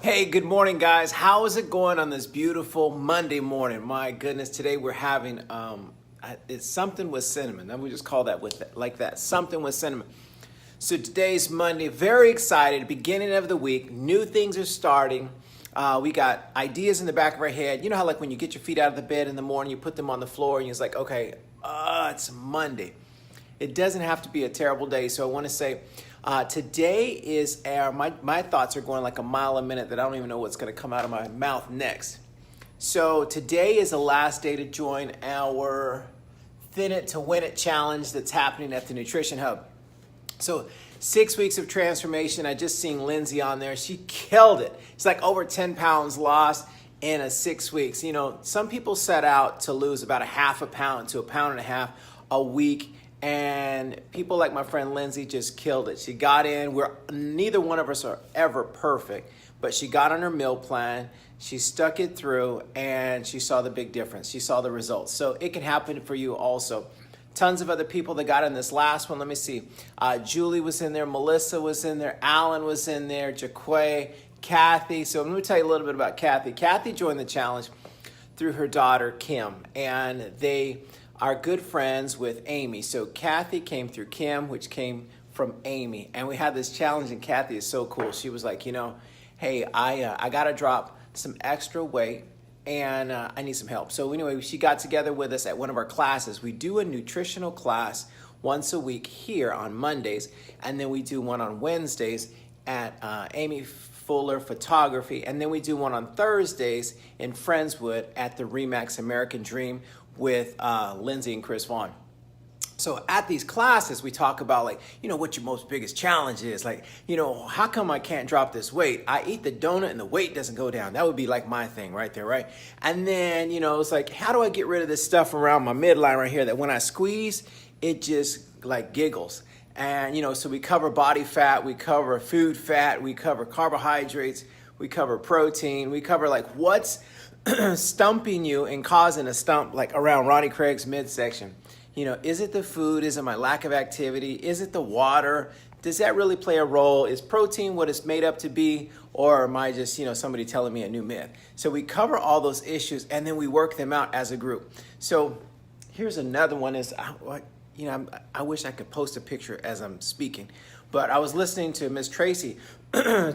Hey, good morning, guys. How is it going on this beautiful Monday morning? My goodness, today we're having it's something with cinnamon. Then we just call that like that, something with cinnamon. So today's Monday. Very excited. Beginning of the week. New things are starting. We got ideas in the back of our head. You know how like when you get your feet out of the bed in the morning, you put them on the floor, and you're like, okay, it's Monday. It doesn't have to be a terrible day. So I want to say. Today is my thoughts are going like a mile a minute that I don't even know what's going to come out of my mouth next. So today is the last day to join our Thin It to Win It challenge that's happening at the Nutrition Hub. So 6 weeks of transformation. I just seen Lindsay on there. She killed it. It's like over 10 pounds lost in a 6 weeks. You know, some people set out to lose about a half a pound to a pound and a half a week. And people like my friend Lindsay just killed it. She got in. Neither one of us are ever perfect, but she got on her meal plan. She stuck it through, and she saw the big difference. She saw the results. So it can happen for you also. Tons of other people that got in this last one. Let me see. Julie was in there. Melissa was in there. Alan was in there. Jaquay, Kathy. So let me tell you a little bit about Kathy. Kathy joined the challenge through her daughter, Kim, and they are good friends with Amy. So Kathy came through Kim, which came from Amy. And we had this challenge, and Kathy is so cool. She was like, hey, I got to drop some extra weight, and I need some help. So anyway, she got together with us at one of our classes. We do a nutritional class once a week here on Mondays, and then we do one on Wednesdays at Amy Fuller Photography, and then we do one on Thursdays in Friendswood at the Remax American Dream with Lindsay and Chris Vaughn. So at these classes, we talk about what your most biggest challenge is. How come I can't drop this weight? I eat the donut and the weight doesn't go down. That would be like my thing right there, right? And then, it's like, how do I get rid of this stuff around my midline right here that when I squeeze, it just like giggles. And, so we cover body fat, we cover food fat, we cover carbohydrates, we cover protein, we cover what's stumping you and causing a stump around Ronnie Craig's midsection. Is it the food? Is it my lack of activity? Is it the water? Does that really play a role? Is protein what it's made up to be? Or am I just, somebody telling me a new myth? So we cover all those issues, and then we work them out as a group. So here's another one is, I wish I could post a picture as I'm speaking, but I was listening to Miss Tracy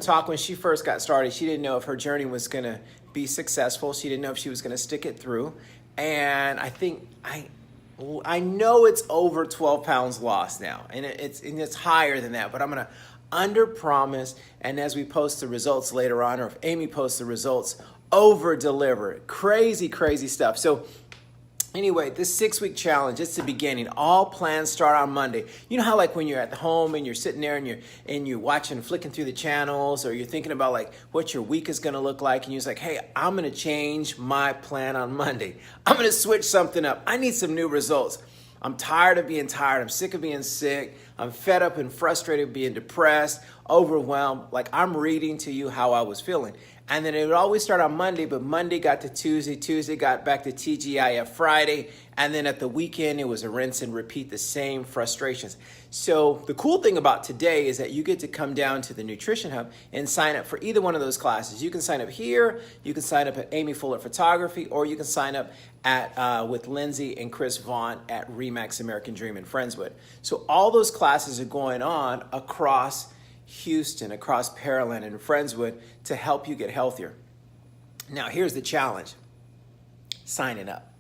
talk when she first got started. She didn't know if her journey was going to be successful. She didn't know if she was going to stick it through. And I think I know it's over 12 pounds lost now, and it's higher than that, but I'm going to under promise. And as we post the results later on, or if Amy posts the results, over deliver. Crazy, crazy stuff. So anyway, this 6 week challenge, it's the beginning. All plans start on Monday. You know how when you're at the home and you're sitting there and you're watching, flicking through the channels, or you're thinking about what your week is going to look like, and you're like, hey, I'm going to change my plan on Monday. I'm going to switch something up. I need some new results. I'm tired of being tired. I'm sick of being sick. I'm fed up and frustrated, being depressed, overwhelmed. I'm reading to you how I was feeling. And then it would always start on Monday, but Monday got to Tuesday, Tuesday got back to TGIF Friday, and then at the weekend, it was a rinse and repeat, the same frustrations. So the cool thing about today is that you get to come down to the Nutrition Hub and sign up for either one of those classes. You can sign up here, you can sign up at Amy Fuller Photography, or you can sign up at with Lindsay and Chris Vaughn at Remax American Dream in Friendswood. So all those classes are going on across Houston, across Pearland and Friendswood to help you get healthier. Now, here's the challenge. Signing up.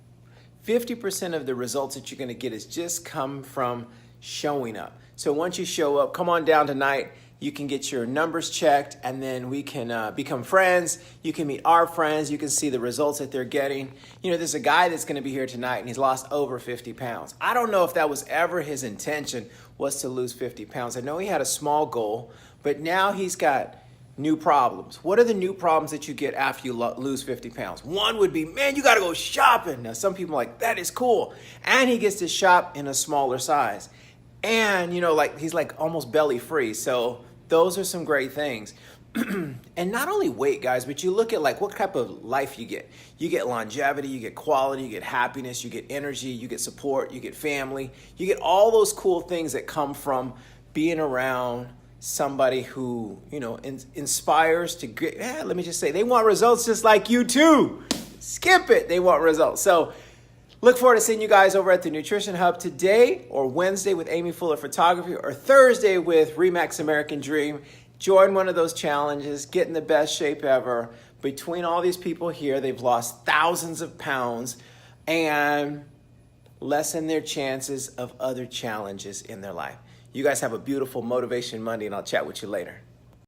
50% of the results that you're going to get is just come from showing up. So once you show up, come on down tonight. You can get your numbers checked, and then we can become friends. You can meet our friends. You can see the results that they're getting. There's a guy that's going to be here tonight, and he's lost over 50 pounds. I don't know if that was ever his intention, was to lose 50 pounds. I know he had a small goal, but now he's got new problems. What are the new problems that you get after you lose 50 pounds? One would be, man, you got to go shopping. Now, some people are like, that is cool. And he gets to shop in a smaller size. And, he's almost belly free. So those are some great things. And not only weight, guys, but you look at what type of life you get. You get longevity, you get quality, you get happiness, you get energy, you get support, you get family. You get all those cool things that come from being around somebody who, inspires to get, let me just say, they want results just like you too. Skip it. They want results. So look forward to seeing you guys over at the Nutrition Hub today or Wednesday with Amy Fuller Photography or Thursday with Remax American Dream. Join one of those challenges, get in the best shape ever. Between all these people here, they've lost thousands of pounds and lessen their chances of other challenges in their life. You guys have a beautiful Motivation Monday, and I'll chat with you later.